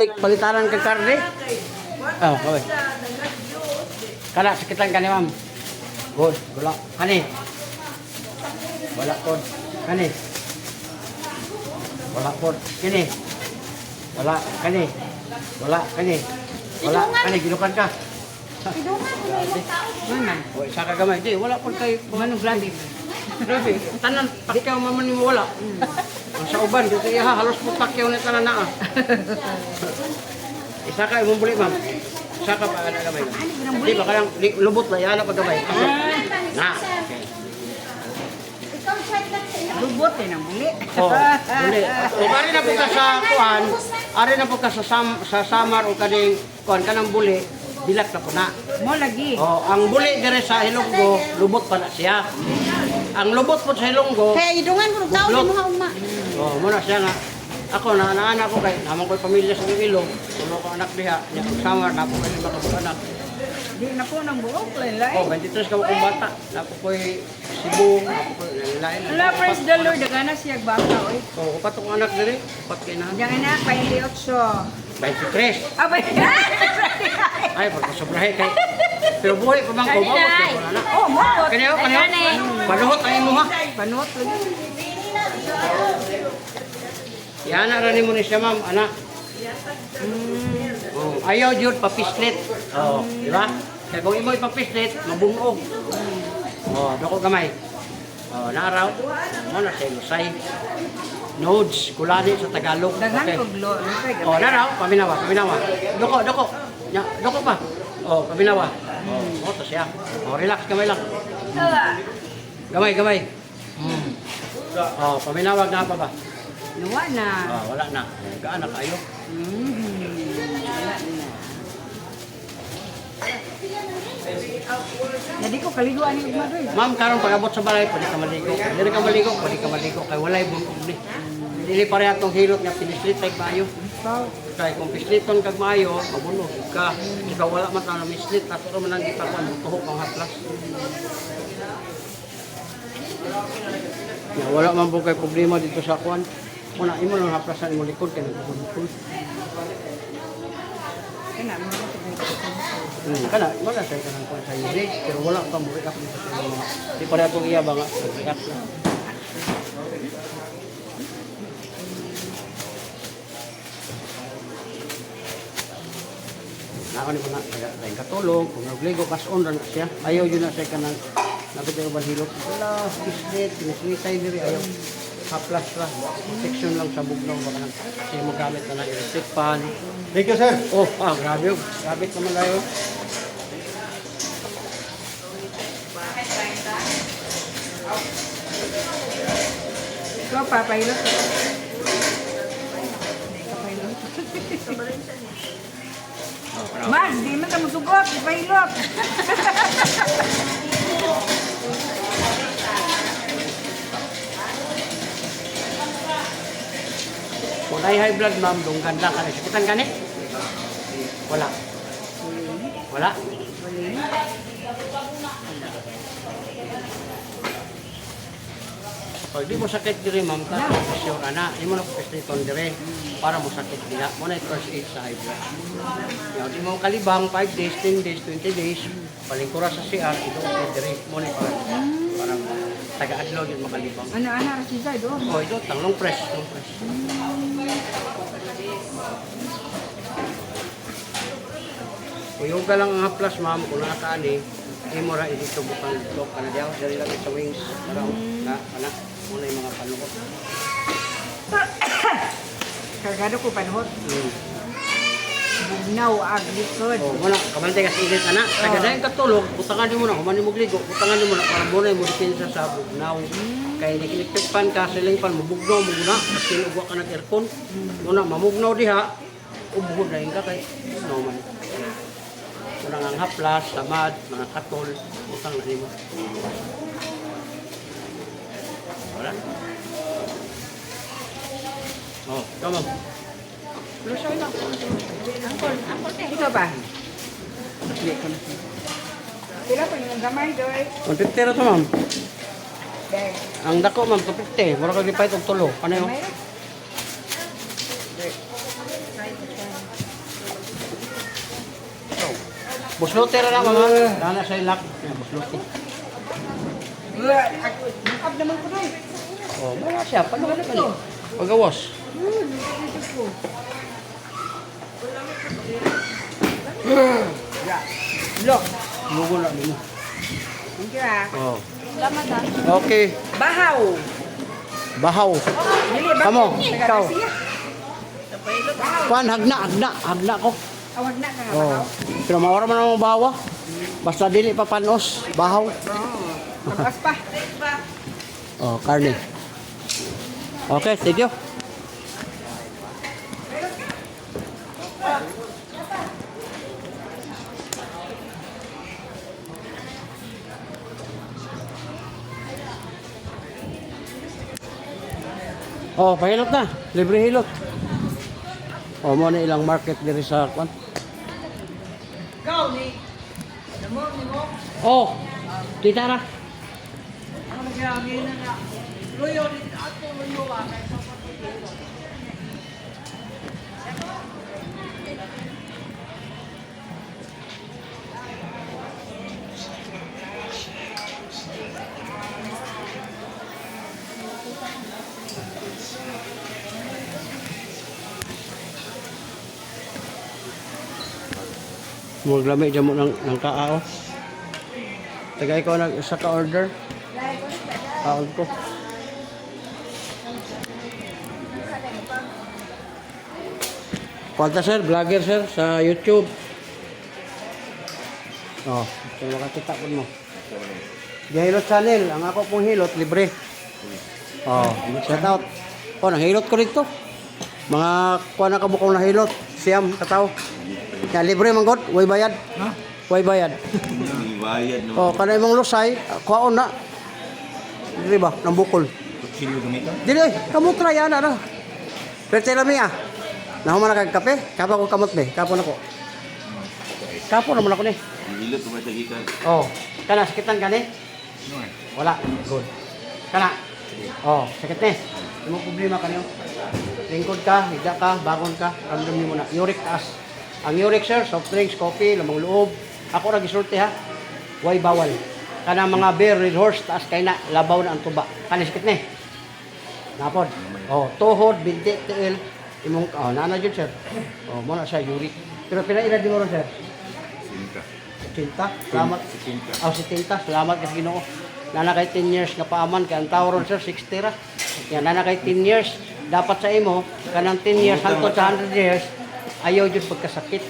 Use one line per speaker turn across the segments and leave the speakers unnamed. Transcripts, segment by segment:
Palitaran ka karne? Oh, okay. Kana, sakitan ka ni ma'am. Good, wala. Kani? Wala po. Kani? Wala po. Kani? Wala. Kani? Wala. Kani? Wala. Kani, ginukan ka.
Idungan mo na yung tao.
Mana? O, isa ka gamay. Di, wala po kay kumanong grabe. Grabe. Tanan, pakyaw maman mo wala. Sa uban, dito iya halos po pakyaw na tanan na. Isa ka imong buli, ma'am. Isa ka pa ana gamay. Di ba kayang lubot na yana pag gamay. Na.
Ikaw side lang sa iyo.
Lubot eh nang buli.
Oh, buli. O ari na po ka sa kuan, ari na po ka sa samar o kading kuan kanang buli, bilak na po na.
Mo lagi.
Oh, ang buli dire sa Ilonggo, lubot pa na siya. Ang lubot po sa Ilonggo,
Kaya idungan mo ng tao di mo hauma.
oh, muna siya nga. Ako na anak ko kay naman ko'y pamilya sa Ilong. Tulo ko anak diha, nya samar na po kay lima ka anak.
Di na po nang buok lain-lain.
Oh, 23 ka mo kong bata. Na po ko'y Cebu, na po ko'y lain.
Ala, praise the Lord, dagana siya bata oy.
So, upat akong anak dire, upat kay na.
Yang anak 28.
23.
Abay.
Ay, pagkasobrahe kay. Pero buhay pa bang ko ba? Anak.
Oh, mo.
Kaniyo. Panuhot ang imo ha.
Panot lagi.
Yan na rin mo ni siya, ma'am, anak. Oh, ayaw jud papislit. Oh, di ba? Kaya kung imo ipapislit, mabunog. Oh, dako gamay. Oh, naaraw. Mo na sa Lusay. Nodes, kulani sa Tagalog.
Daghan
Okay.
ko glo.
Oh, naraw, paminawa. Doko. Nya, doko pa. Oh, paminawa. Oh, to siya. Oh, relax gamay lang. Gamay. Oh, paminawag na pa ba?
Nuwa na.
Oh, wala na. Gaan na kayo.
Wala na. Jadi ko kaligo ani ugma doy.
Ma'am, karon pag-abot sa balay, pwede ka maligo. Pwede ka maligo. Kay walay bukog ni. Dili pare atong hilot nga pinislit kay maayo. Kay kung pisliton kag maayo, mabunog ka. Ikaw wala man ta na mislit, ato man ang gipakuan tuhok ang haplas. Ya, wala man po kay problema dito sa kuan. Muna imo lang haplasan imo likod kay nagpupul.
Kana mo
Kana, wala sa kanang kuan sa iyo. Pero wala pa mo rekap dito sa mga. Di pare atong iya ba nga rekap na. Ako ni mga tayo katulong, kung nagligo, kas-on na siya. Ayaw yun na siya ka ng napitay ko banhilot. Wala, pislit, piniswitay diri, ayaw. Haplas lang, protection lang sa bugnaw. Baka nang siya mo gamit na ng electric fan.
Thank you, sir.
Oh, grabe yun. Grabe naman tayo.
Ikaw pa pilot. Mas, di man ka musugot, pilot.
Kung ay high blood, ma'am, dunggan lang ka na. Sakitan ka ni? Wala. Wala? Pag di mo sakit diri, ma'am, ka, sure, ana, di mo na pisliton diri para mo sakit nila. Mo na first aid sa high blood. Yung di mo kalibang, 5 days, 10 days, 20 days, palingkura sa CR, ito diri. Mo na para taga-adlaw yun makalibang.
Ano rasida do?
Oh, ito, tanglong press. Kuyog ka lang ang haplas, ma'am, kung nakakaani, hindi mo ra dito bukang dito ka na diyaw, dali lang sa wings, para na, anak, muna yung mga panukot.
Kargado ko panhot. Bugnaw ag likod.
Oh, muna, kamantay kasi ilit, anak, tagadahin ka tulog, butangan din mo na, humani mo gligo, butangan din mo na, para muna yung modifinsa sa bugnaw. Kaya nakiliktik pan ka, siling pan, mabugnaw mo muna, kasi nugwa ka ng aircon, muna, mamugnaw diha, ubuhod na yun ka kay, no man. Muna nga haplas, tamad, mga katol, butang na mo. Wala. Oh, come on.
Lusoy lang. Angkol te. Ito ba? Pila pa yung gamay doy.
150 ra to, ma'am.
Dahil.
Ang dako, ma'am, 250. Mura kag lipay og tulo. Ano yun?
Gamay.
Buslote ra na mga. Nana sa ilak. Yan, buslote.
Ab naman ko doy.
Oh, wala siya. Paano ka naman? Pagawas.
Look.
Lugo na nimo.
Thank you ah.
Oh.
Salamat ha.
Okay.
Bahaw.
Bahaw.
Dili ba?
Kamo, ikaw.
Bahaw.
Kuan, hagna ko.
Awag na ka nga
Oh.
bahaw.
Pero maora man ang bawa. Basta dili pa panos, bahaw.
Tapos pa.
Oh, karne. Okay, thank you. Oh, pahilot na. Libre hilot. Oh, mo na ilang market diri sa kwan.
Ikaw ni. Namo ni mo.
Oh, kita ra.
Ako nagsabi na nga. Luyo ni ato luyo ah. Kaya sa pagkakita.
Maglami dyan mo ng kaao. Tagay ko ng isa ka order. Kaon ko. Kwanta sir, vlogger sir sa YouTube. Oh, so makakita po mo. Hilot channel, ang ako pong hilot, libre. Oh, shout out. Oh, nahilot ko rito. Mga kuha na kabukong na hilot. Siyam, kataw. Ya, libre man god, way bayad.
Ha?
Way bayad.
Bayad no.
Oh, kana imong lusay, kuhaon na. Dili ba, nang bukol.
Kutsilyo gamitan.
Dili oy, kamot ra yan na. Pero tela mi ah. Nahuman na kag kape, kapa ko kamot be, kapo na ko. Kapo naman ako ni.
Hilot ko ba tagikan?
Oh, kana sakitan gani?
No.
Wala. Good. Kana. Oh, sakit ni. Imo problema kanyo. Lingkod ka, higda ka, bangon ka, ramdam mo na. Uric taas. Ang uric sir, soft drinks, coffee, lamang loob. Ako ra gisulti ha. Way bawal. Kana mga beer, red horse, taas kay na, labaw na ang tuba. Kani sakit ni. Napod. Oh, tuhod, binti, tiil. Imong nana jud sir. Oh, mo na siya uric. Pero pinaila di mo ron sir.
Sinta.
Cinta, salamat.
Sinta.
Si Tinta, salamat kay Ginoo. Nana kay 10 years nga paaman kay ang tawron sir 60 ra. Yan nana kay 10 years dapat sa imo kanang 10 years hangtod sa 100 years ayaw jud pagkasakit.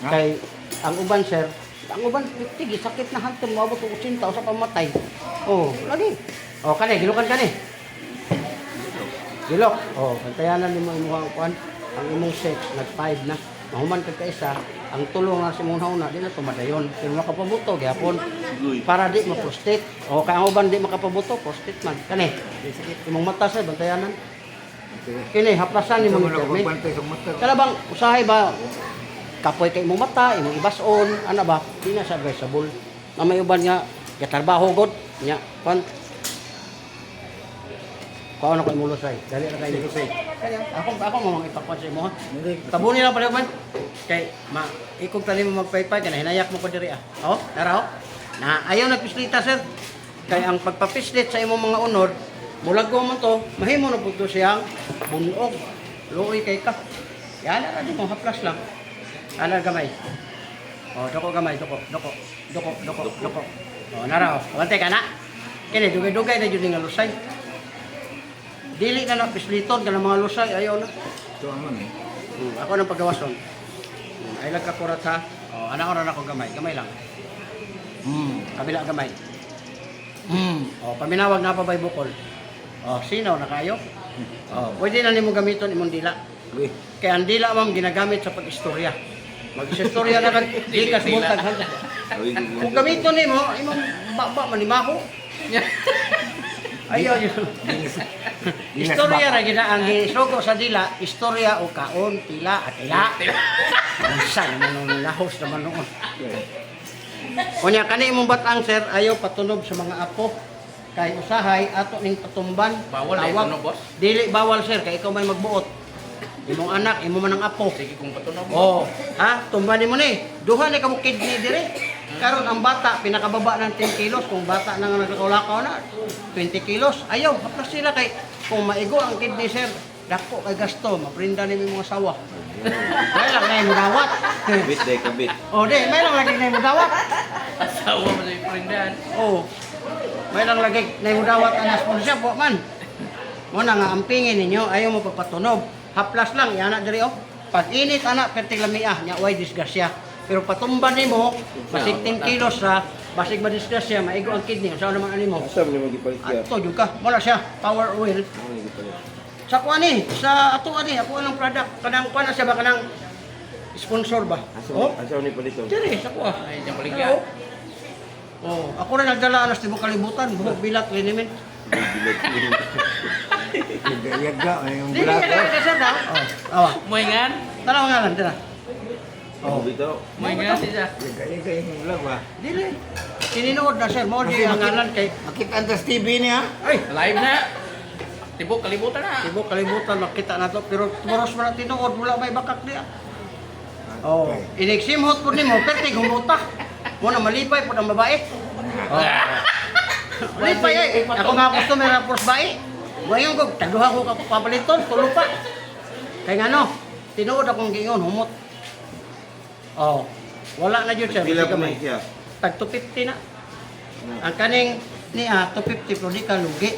Kay ang uban sir, ang uban tigi sakit na hangtod moabot og 80 usa pa matay. Oh, lagi. Oh, kani gilukan kani. Gilok. Oh, kantayanan nimo imong kuan ang imong sex nag 5 na. Mahuman ka kaisa, ang tulong na sa imong hauna di na tumadayon. Pero makapabuto gyapon para di ma-prostate. O kay ang uban di makapabuto, prostate man. Kani, imong mata sa bantayanan. Kini haplasan imong internet. Kala bang usahay ba kapoy kay imong mata, imong ibason, ana ba? Di na sa versable. Na may uban nga gatrabaho god nya pan. Kuha na ko imong lusay. Dali ra kay lusay. Ako mo ipakwan sa imo ha. Tabunin lang pala man. Kay ikog tali mo magpaypay kana hinayak mo ko diri ah. Oh, tara oh. Na ayaw na pislita sir. Kay ang pagpapislit sa imong mga unod, mulag ko man to, mahimo na pud to siyang bunog. Luoy kay ka. Yan ra di mo haplas lang. Ana gamay. Oh, doko gamay, doko. Oh, nara oh. Wante kana. Kini dugay-dugay na jud nga lusay. Dili na lang pisliton ka ng mga lusay, ayaw na.
Ito ang man eh.
Ako nang paggawason. Ay lang kakurat ha. O, anak ako gamay. Gamay lang. Kabila gamay. O, paminawag na pa ba'y bukol. O, sinaw na kayo. O, pwede na nimo gamiton imong dila.
Uy.
Kaya ang dila ma'am ginagamit sa pag-istorya. Mag-istorya na kan, di ka sumuntag handa. Kung gamiton nimo, imong baba manimaho. Ayaw yun. Istorya ra gina ang gisugo sa dila, istorya o kaon, tila at ila. Unsa naman nung lahos naman noon. Kunya kani imong batang sir ayaw patunog sa mga apo. Kay usahay ato ning patumban.
Bawal ay
tawag.
tunog, boss?
Dili bawal sir kay ikaw may magbuot. Imong anak, imo man ang apo.
Sige kung patunaw mo.
Oh, ha? Tumbani mo ni. Duha ni kamo kidney dire. Karon ang bata pinakababa ng 10 kilos, kung bata na nga nagkaulakaw na 20 kilos. Ayaw, haplas sila kay kung maigo ang kidney sir, dako kay gasto, maprinda ni mga sawa. May lang na mo dawat.
Kabit day, kabit.
Oh, di, may lang lagi na mo dawat.
Asawa mo sa iprindan.
Oh. May lang lagi na mo dawat ang sponsor po man. Mo na nga ampingin ninyo, ayaw mo papatunog. Haplas lang, yana diri oh. Pag init anak pertig lamiah, nya way disgrasya. Pero patumban nimo, basig 10 kilos sa basig madisgrasya, maigo ang kidney. Sa naman ani mo?
Asa mo ni magipalit ya?
Ato jud ka, wala siya, power oil.
Ano ni gipalit?
Sa kuan ni, sa ato ani, ako anong product, kanang kuan na siya ba kanang sponsor ba? Oh,
Asa ni palito?
diri sa kuha.
Ay, dyan paligya.
Oh, ako na nagdala alas tibo kalibutan, buhok bilat liniment.
Yaga, yung
Dili
bulak.
ka sa daw. Oh, awa.
Moingan?
Tanaw nga lang dira.
Oh, bitaw.
Moingan siya.
Yaga yung bulak ba?
Dili. Sininood na sir, mo di ang ngalan kay
Makita ang tas TV niya.
ay,
Live na. Tibok, kalibutan na.
tibo kalibutan makita na to pero tumoros man ang tinuod wala may bakak niya. Oh, ineximhot po nimo perti gumuta. Mo na malipay po ang babae. Oh. Malipay ay. Ako nga customer ng pros bae. Ngayon ko taguha ko kapaliton tulo pa. Kay ngano, tinuod akong giingon humot. Oh. Wala na jud sir.
Pila
Hindi
pa
ka
man
may-
siya?
Tag 250 na. Ang kaning ni 250 pero di ka lugi.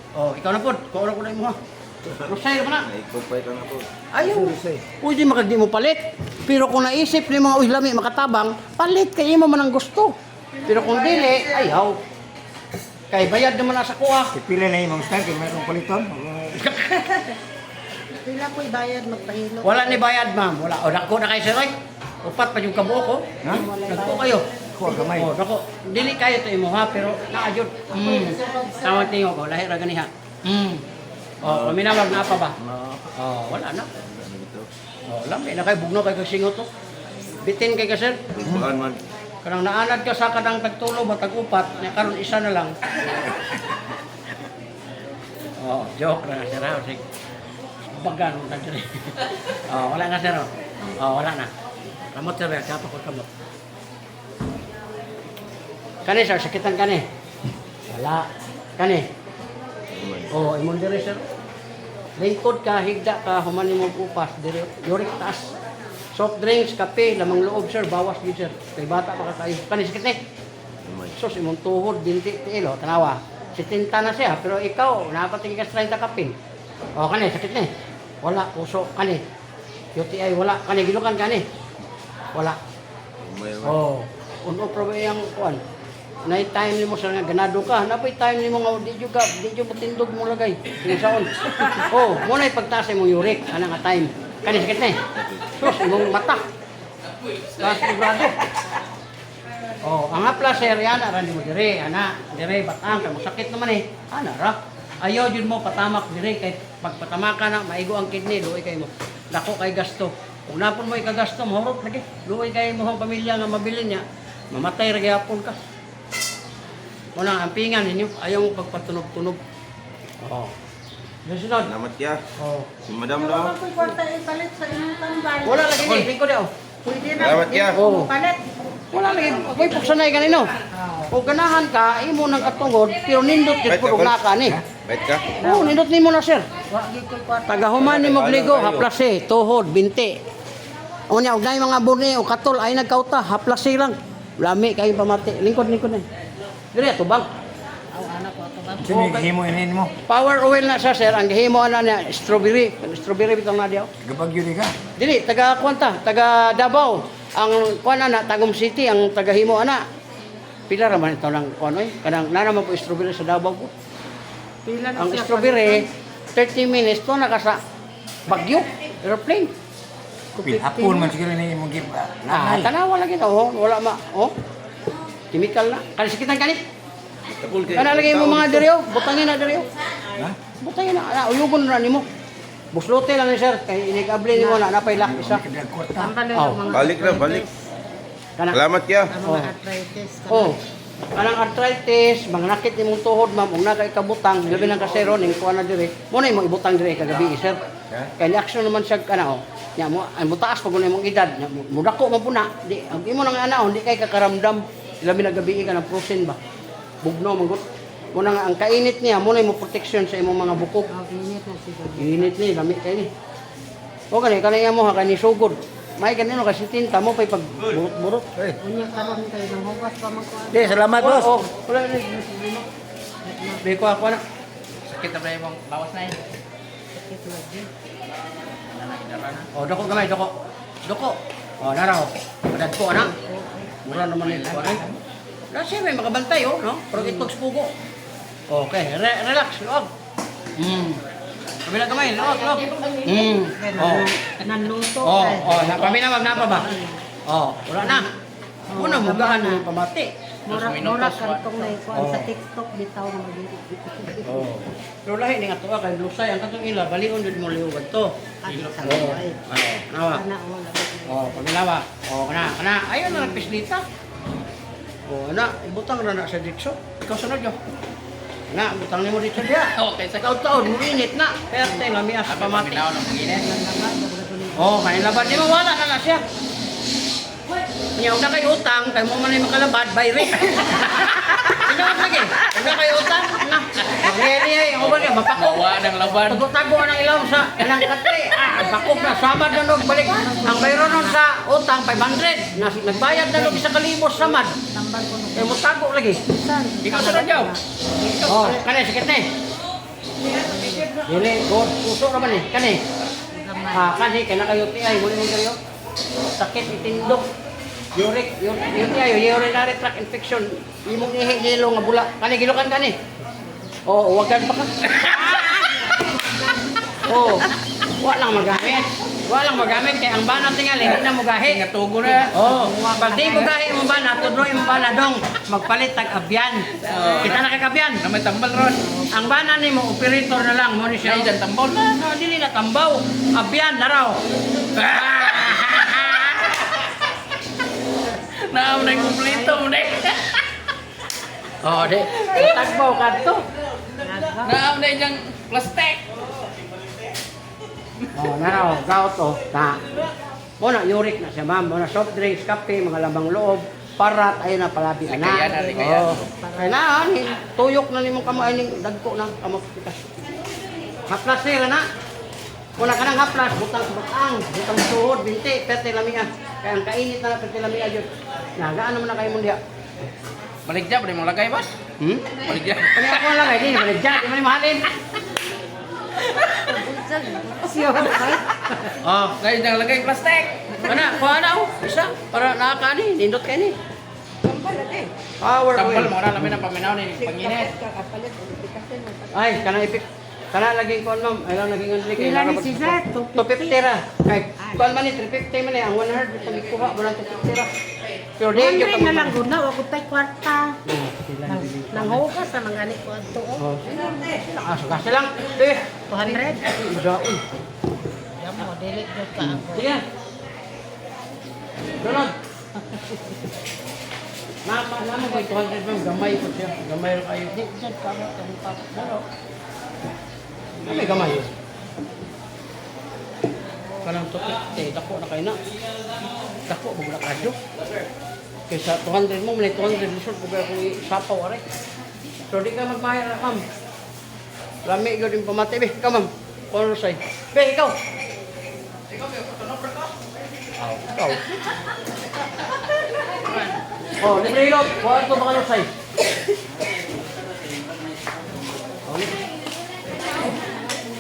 Oh, ikaw na po. Kuha ko na mo ha. Rosay mo na.
Ay, kupay ka na po.
Ayaw. Pwede makagdi mo palit. Pero kung naisip ni mga uylami makatabang, palit kay mo man ang gusto. Pero kung dili, ayaw. Kay bayad naman na sa kuha.
Pila na yung stand, kung mayroong paliton.
Pila ko ibayad magpahilo.
Wala ni bayad, ma'am. Wala. O, dako na kayo, sir. Oy. Upat pa yung kabuo ko.
Ha?
Nagpo kayo.
Kuha kamay.
O, dako. Dili kayo to imo ha, pero naayod. Tawag niyo ko, lahi ra ganiha. O, minawag na pa ba? O, wala na.
Ano bitaw?
O, lamay na kayo, bugno kayo kasingot to. Bitin kay ka, sir.
Kuan man.
Kanang naanad ka sa kadang tagtulo ba tag-upat, nya karon isa na lang. Oh, joke na sir. Sige. Bagan na diri. Oh, wala nga sir. Oh, wala na. Kamot sir, kapa ko kamot. Kani sir, sakitan kani. Wala. Kani. Oh, imong diri sir. Lingkod ka, higda ka, human mo upas diri. Yurik taas. Soft drinks, kape, lamang loob sir, bawas din sir. Kay bata pa ka kayo. Kani sakit ni. Sus, imong tuhod, binti, tiilo, tanawa. 70 na siya, pero ikaw, napatingin ka sa 30 kapin. O, kani, sakit ni. Wala, puso, kani. UTI, wala. Kani, gilukan kani. Wala.
Umay man.
Oh, uno probe yang kuan. Night time nimo sa nga ganado ka. Napay time nimo nga di jud mo tindog mo lagay. Sinasaon. Oh, mo na pagtaas mo uric ana nga time. Kani sakit ni. Sus, imong mata. Last grado. Oh, ang hapla sir yan ara nimo dire, ana, dire batang kay sakit naman eh. Ana ra. Ayaw jud mo patamak dire kay pagpatamak ka na maigo ang kidney, luoy kay mo. Dako kay gasto. Kung napon mo ikagasto, mahurot lagi. Luoy kay mo ang pamilya nga mabili niya. Mamatay ra gyapon ka. Muna ang pingan ninyo, ayaw mo pagpatunog-tunog. Oo. Nasunod.
Salamat ya.
Oo.
Si Madam
Wala
daw.
ko kwarta ipalit sa inyong tambal.
Wala lagi ni, bingko daw.
Pwede na.
Salamat, ya.
Oo.
Palit.
Wala lagi, may puksanay ganino. O ganahan ka, imo nang katungod, pero nindot jud
Bait ka,
pud
Bal?
na ka ni.
Bait ka?
Oo, nindot nimo na sir.
Wala ko kwarta.
Tagahuman ni Mogligo, haplase, tuhod, binti. Unya, og nay mga burni o katol ay nagkauta, haplase lang. Lami kayo pamati. Lingkod na. Dire tubang.
Aw, anak ko ito ba?
Sinihimo inin mo.
Power oil na siya sir, ang gihimo na niya strawberry. Strawberry bitong na diaw.
Gabagyo di ka.
Dili, taga Kwanta, taga Davao. Ang kuan na Tagum City, ang tagahimo ana. Pila ra man ito ng kuan oy? Kanang nana man po strawberry sa Davao po.
Pila na
Ang
siya,
strawberry 30 minutes to naka sa Baguio, airplane.
Hapon man siguro ni mo give.
Tanawa lagi to, oh. Wala ma, oh. Chemical na. Kalisikitan kanit.
Tapol kay.
Kana lagi mo mga diriyo, butangin na diriyo.
Ha?
Butangin na, uyugon na nimo. Buslote lang ni sir, kay inigable nimo na napay lak isa.
Kadag kwarta.
Tambal na
Oh.
yung mga
Balik na, balik.
Kana.
Salamat ya.
ang mga arthritis.
Oh. Kanang arthritis, mangnakit nimong tuhod ma'am, ug na kay kabutang, labi nang kasero ning kuan na dire. Mo na imong ibutang dire kagabi, sir. Kay ni action naman siya kana oh. Nya mo ang mutaas pag imong edad, nya mo dako man puna. Di ang imo nang ana di kay kakaramdam. Labi na gabi ka ng prosin ba. Bugno manggut. Mo na nga ang kainit niya, mo na imong protection sa imong mga bukog.
Oh, init na siguro.
Init ni, lamig kay ni. O kanaya mo ha kani sugod. May ganino kasi tinta mo pay pag burot-burot.
Unya karon kayo ng hugas pa man ko.
Di, salamat boss.
Oh, wala ni. Be ko ako na.
Sakit na ba yung bawas na yun?
Sakit lagi.
Oh, doko gamay, doko. Doko. Oh, naraw. Padad ko ana. Mura naman ni ko ana. Kasi may makabantay oh, no? Pero itog pugo. Okay, relax, luag. Kabila gamay, luag. Oh.
Nanluto
Oh,
kay.
oh, napamina ma'am, napa ba? Oh, wala na. Una mugahan mo pamati.
Mura kantong na ikuan
Oh.
sa TikTok bitaw na magiri.
Oh. Pero lahi ni nga tuwa kay lusay ang katong ila balion jud mo liugad to.
Sa
Oh.
buhay.
Nawa.
Ana wala.
Oh, pamilawa. Oh, kana. Ayun na nagpislita. Oh, ana, ibutang na sa ditso. Ikaw sunod yo. Na, butang nimo dito dia.
Okay, sa
Taon-taon mo init na. Perte nga mias pamati.
Pinaw ng panginit.
Oh, kaya laban di mo wala na siya. Nya una kay utang, kay mo man ay makalabad by rate. Ina lagi. Una kay utang, na. Mageri ay ako ba niya mapako.
Mawa ng laban.
Tago ng ilaw sa kanang katre. Bakok na samad na nog balik. Ang bayron nun sa utang 500. Nagbayad na nog isa kalibos samad.
Tambal ko no.
Kay mo tago lagi.
San?
Ikaw sunod yaw.
Oh, kani sakit ni. Dili, god, puso naman ni. Kani. Kani kay nakayuti ay muli mo kayo. Sakit itindog. Uric, urinary tract infection. Imong ihigilo nga bula. Kani gilukan kani. Oh, wagan pa ka. Oh, wala lang magamit. Wala lang magamit kay ang bana tingali hindi na mo gahi.
Nga tugo na.
Oh, pag di mo gahi mo bana, tudloy mo bana dong magpalit tag abyan. Kita na kay kabyan.
Na may tambal ron.
Ang bana nimo operator na lang mo ni siya.
Ay, dyan tambol na.
No, dili na tambaw. Abyan na raw.
Naam na kumpleto mo na.
Oh, di. Tagbaw ka to.
Naam na yung plastic.
Oh, naraw, gout oh. Na. Muna uric na siya, ma'am. Muna soft drinks, kape, mga labang loob, parat, ayun na palabi na.
Likayan.
Oh. Kaya na, tuyok na nimong kamay ning dagko na kamot kita. Haplas sila na. Muna ka ng haplas, butang butang tuhod, binti, perte lamia. Kaya ang kainit na perte lamia yun. Nagaan naman na kayo mong diya.
Baligya, pwede mo lagay, boss? Baligya.
Kani ako lang ay di balik diyan, di man mahalin.
Siyo ba?
Oh,
Ngayon nang lagay plastic.
kana, kuha na oh. Isa para nakakani, nindot kay ni. Power
Tambal
oil.
mo na lamin ang paminaw ni panginit.
Ay, kana ipik. Kana laging kuan ma'am, ay lang naging andli kay.
Pila ni si Zed?
250 ra. Kay kuan man ni 350 man ni ang 100 bitang ikuha mo lang 250 ra. Pero di
Andre
gyud
na lang gud na wa ko tay kwarta.
Sila
Nang hugas sa mga ani ko adto.
Oh, sila. Kasi lang.
200.
Madaon.
Yan mo dili gud ka ako.
Sige. Donald. Nama ba 200 ma'am, gamay po siya. Gamay ra kayo.
Di jud ka mo tong
Pero, may gamay yun. Kanang tupik, dako na kayo na. Dako, bugla kadyo. Kaysa 200 mo, may 200 lisod, bugla kong isapaw, aray. So, di ka magmahir na, ma'am. Lami yun yung pamati, be. Ikaw, ma'am. Kung side. Be, ikaw. Ikaw. Oh, libre yun. Kung ito ba ka side?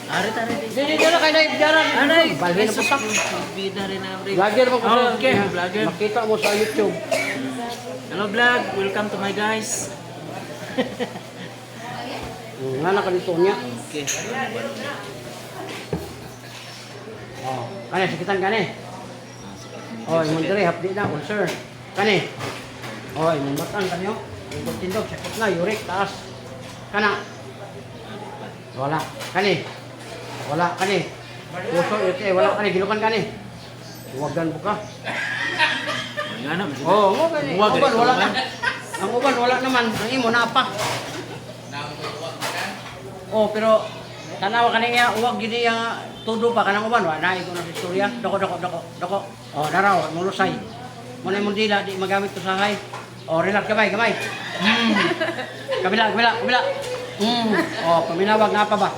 Ari tari.
Hindi na kayo na ibyaran.
Aray.
Balhin na pusak.
Bida rin na rin.
Vlogger mo kasi.
Oh, okay, vlogger.
Makita mo sa YouTube.
Hello vlog, welcome to my guys.
Nga na ka dito niya.
Okay.
Oh, kani sakitan kani. Oh, imong diri hapdi na ulcer. Kani. Oh, imong batang kanyo. Imong tindog sakit na uric taas. Kana. Wala. Kani. Wala kani. Puso ite wala kani gilukan kani. Huwagan buka.
Nga na,
Oh, mo kani.
Huwag,
Huwagan wala ka.
ganito
Ang uban, wala naman. Ang imo, napa. Oh, pero tanawa ka niya, uwag gini nga tudo pa kanang uban, wala na ito na sa istorya. Doko. Oh, daraw, mulusay. Muna mong dila, di magamit to sa hay. Oh, relax, gamay. Kabila. Oh, paminawag nga pa ba?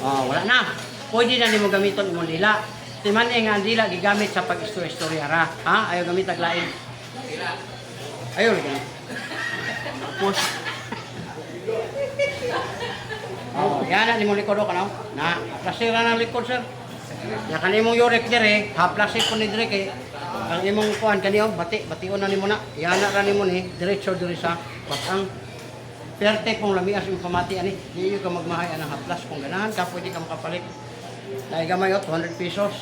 Oh, wala na. Pwede na nimo gamiton imong dila. Timan nga ang dila gigamit sa pag-istorya ra. Ha? Ayaw gamit aglain. Ayaw lagi. Push. Oh, yan na nimo likod ka no. Na, plasira na likod sir. Ya kanimong yorek dire, ha plastic ko ni dire kay ang imong kuan kaniyo bation na nimo na. Yan na ra nimo ni diretso dire sa batang. Perte kung lamias yung pamati ani, di ka magmahay anang haplas kung ganahan ka pwede ka makapalit. Dahil gamay 200 pesos.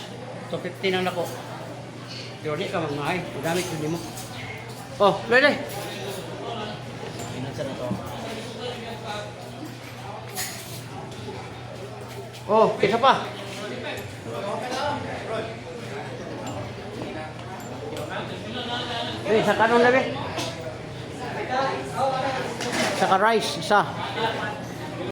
250 nang nako. Pero di ka magmahay, gamit yun mo. Oh, Loy. Oh, isa pa. Sa kanon na be. Sa rice, isa.